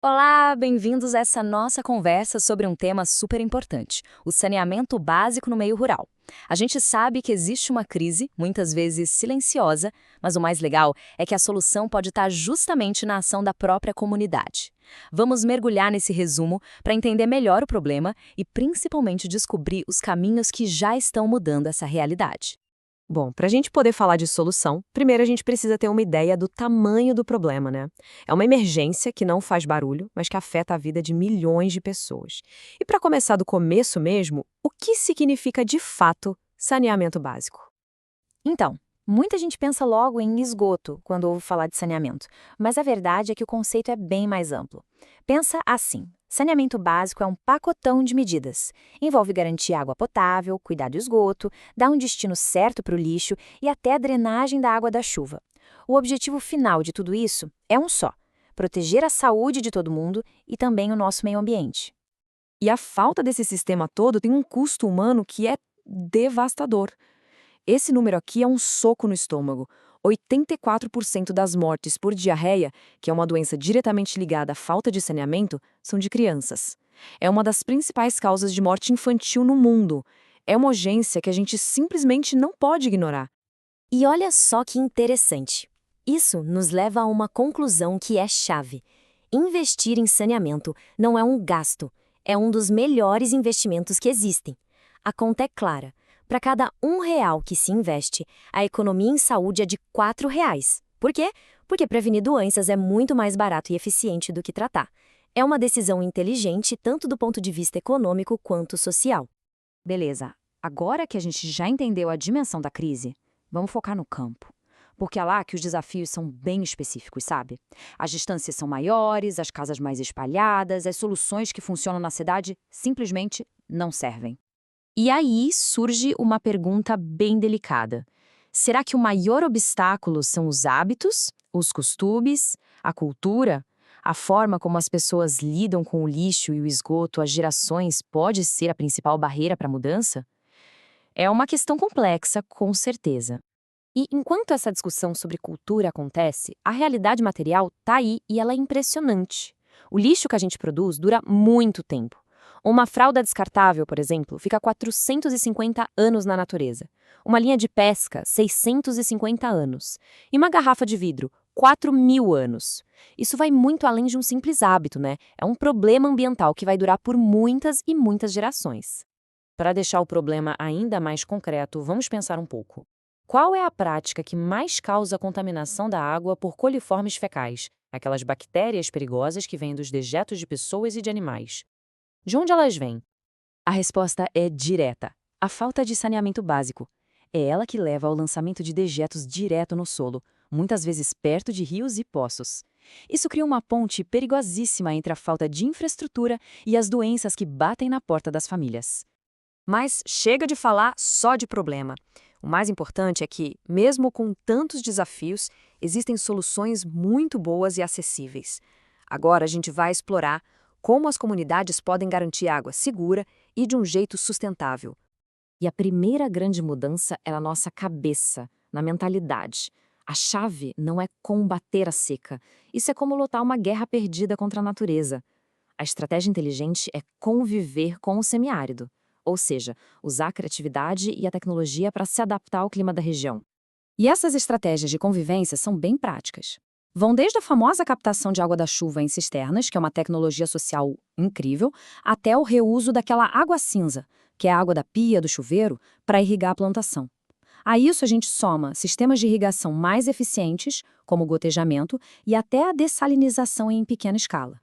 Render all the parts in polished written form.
Olá, bem-vindos a essa nossa conversa sobre um tema super importante, o saneamento básico no meio rural. A gente sabe que existe uma crise, muitas vezes silenciosa, mas o mais legal é que a solução pode estar justamente na ação da própria comunidade. Vamos mergulhar nesse resumo para entender melhor o problema e principalmente descobrir os caminhos que já estão mudando essa realidade. Bom, para a gente poder falar de solução, primeiro a gente precisa ter uma ideia do tamanho do problema, né? É uma emergência que não faz barulho, mas que afeta a vida de milhões de pessoas. E para começar do começo mesmo, o que significa de fato saneamento básico? Então, muita gente pensa logo em esgoto quando ouve falar de saneamento, mas a verdade é que o conceito é bem mais amplo. Pensa assim: saneamento básico é um pacotão de medidas. Envolve garantir água potável, cuidar do esgoto, dar um destino certo para o lixo e até a drenagem da água da chuva. O objetivo final de tudo isso é um só: proteger a saúde de todo mundo e também o nosso meio ambiente. E a falta desse sistema todo tem um custo humano que é devastador. Esse número aqui é um soco no estômago. 84% das mortes por diarreia, que é uma doença diretamente ligada à falta de saneamento, são de crianças. É uma das principais causas de morte infantil no mundo. É uma urgência que a gente simplesmente não pode ignorar. E olha só que interessante. Isso nos leva a uma conclusão que é chave. Investir em saneamento não é um gasto, é um dos melhores investimentos que existem. A conta é clara. Para cada R$ 1 que se investe, a economia em saúde é de R$ 4. Por quê? Porque prevenir doenças é muito mais barato e eficiente do que tratar. É uma decisão inteligente tanto do ponto de vista econômico quanto social. Beleza, agora que a gente já entendeu a dimensão da crise, vamos focar no campo. Porque é lá que os desafios são bem específicos, sabe? As distâncias são maiores, as casas mais espalhadas, as soluções que funcionam na cidade simplesmente não servem. E aí surge uma pergunta bem delicada. Será que o maior obstáculo são os hábitos, os costumes, a cultura? A forma como as pessoas lidam com o lixo e o esgoto há gerações pode ser a principal barreira para a mudança? É uma questão complexa, com certeza. E enquanto essa discussão sobre cultura acontece, a realidade material está aí e ela é impressionante. O lixo que a gente produz dura muito tempo. Uma fralda descartável, por exemplo, fica 450 anos na natureza. Uma linha de pesca, 650 anos. E uma garrafa de vidro, 4.000 anos. Isso vai muito além de um simples hábito, né? É um problema ambiental que vai durar por muitas e muitas gerações. Para deixar o problema ainda mais concreto, vamos pensar um pouco. Qual é a prática que mais causa a contaminação da água por coliformes fecais, aquelas bactérias perigosas que vêm dos dejetos de pessoas e de animais? De onde elas vêm? A resposta é direta: a falta de saneamento básico. É ela que leva ao lançamento de dejetos direto no solo, muitas vezes perto de rios e poços. Isso cria uma ponte perigosíssima entre a falta de infraestrutura e as doenças que batem na porta das famílias. Mas chega de falar só de problema. O mais importante é que, mesmo com tantos desafios, existem soluções muito boas e acessíveis. Agora a gente vai explorar como as comunidades podem garantir água segura e de um jeito sustentável. E a primeira grande mudança é na nossa cabeça, na mentalidade. A chave não é combater a seca. Isso é como lutar uma guerra perdida contra a natureza. A estratégia inteligente é conviver com o semiárido, ou seja, usar a criatividade e a tecnologia para se adaptar ao clima da região. E essas estratégias de convivência são bem práticas. Vão desde a famosa captação de água da chuva em cisternas, que é uma tecnologia social incrível, até o reuso daquela água cinza, que é a água da pia, do chuveiro, para irrigar a plantação. A isso a gente soma sistemas de irrigação mais eficientes, como o gotejamento, e até a dessalinização em pequena escala.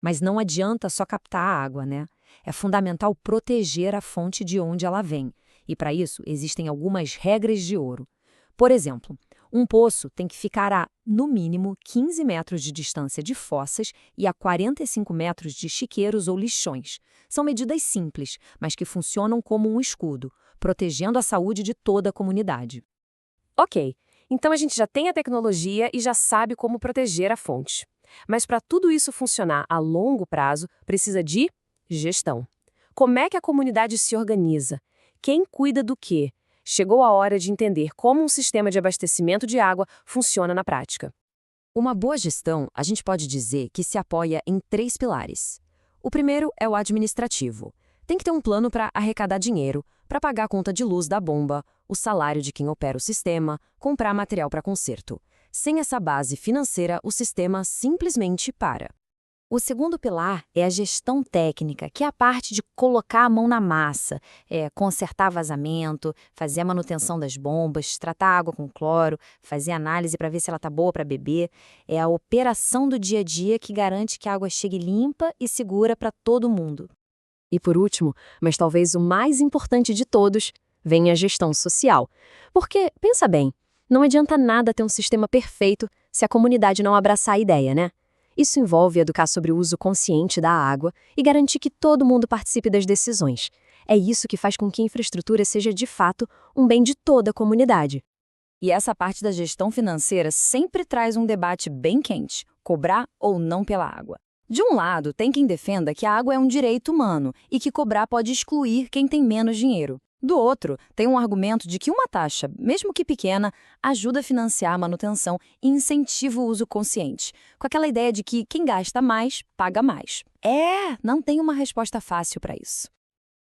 Mas não adianta só captar a água, né? É fundamental proteger a fonte de onde ela vem. E para isso existem algumas regras de ouro. Por exemplo, um poço tem que ficar a, no mínimo, 15 metros de distância de fossas e a 45 metros de chiqueiros ou lixões. São medidas simples, mas que funcionam como um escudo, protegendo a saúde de toda a comunidade. Ok, então a gente já tem a tecnologia e já sabe como proteger a fonte. Mas para tudo isso funcionar a longo prazo, precisa de gestão. Como é que a comunidade se organiza? Quem cuida do quê? Chegou a hora de entender como um sistema de abastecimento de água funciona na prática. Uma boa gestão, a gente pode dizer que se apoia em 3 pilares. O primeiro é o administrativo. Tem que ter um plano para arrecadar dinheiro, para pagar a conta de luz da bomba, o salário de quem opera o sistema, comprar material para conserto. Sem essa base financeira, o sistema simplesmente para. O segundo pilar é a gestão técnica, que é a parte de colocar a mão na massa, consertar vazamento, fazer a manutenção das bombas, tratar a água com cloro, fazer análise para ver se ela está boa para beber. É a operação do dia a dia que garante que a água chegue limpa e segura para todo mundo. E por último, mas talvez o mais importante de todos, vem a gestão social. Porque, pensa bem, não adianta nada ter um sistema perfeito se a comunidade não abraçar a ideia, né? Isso envolve educar sobre o uso consciente da água e garantir que todo mundo participe das decisões. É isso que faz com que a infraestrutura seja, de fato, um bem de toda a comunidade. E essa parte da gestão financeira sempre traz um debate bem quente: cobrar ou não pela água. De um lado, tem quem defenda que a água é um direito humano e que cobrar pode excluir quem tem menos dinheiro. Do outro, tem um argumento de que uma taxa, mesmo que pequena, ajuda a financiar a manutenção e incentiva o uso consciente, com aquela ideia de que quem gasta mais, paga mais. Não tem uma resposta fácil para isso.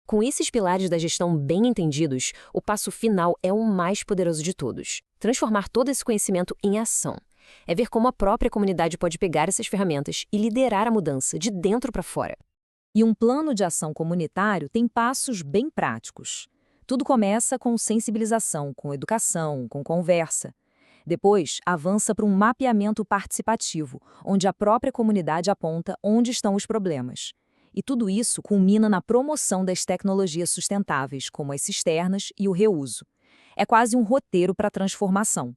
Com esses pilares da gestão bem entendidos, o passo final é o mais poderoso de todos: transformar todo esse conhecimento em ação. É ver como a própria comunidade pode pegar essas ferramentas e liderar a mudança de dentro para fora. E um plano de ação comunitário tem passos bem práticos. Tudo começa com sensibilização, com educação, com conversa. Depois, avança para um mapeamento participativo, onde a própria comunidade aponta onde estão os problemas. E tudo isso culmina na promoção das tecnologias sustentáveis, como as cisternas e o reuso. É quase um roteiro para a transformação.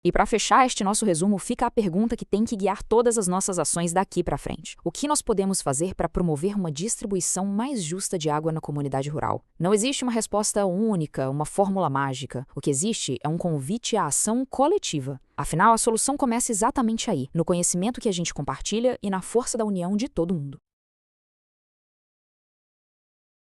E para fechar este nosso resumo, fica a pergunta que tem que guiar todas as nossas ações daqui para frente. O que nós podemos fazer para promover uma distribuição mais justa de água na comunidade rural? Não existe uma resposta única, uma fórmula mágica. O que existe é um convite à ação coletiva. Afinal, a solução começa exatamente aí, no conhecimento que a gente compartilha e na força da união de todo mundo.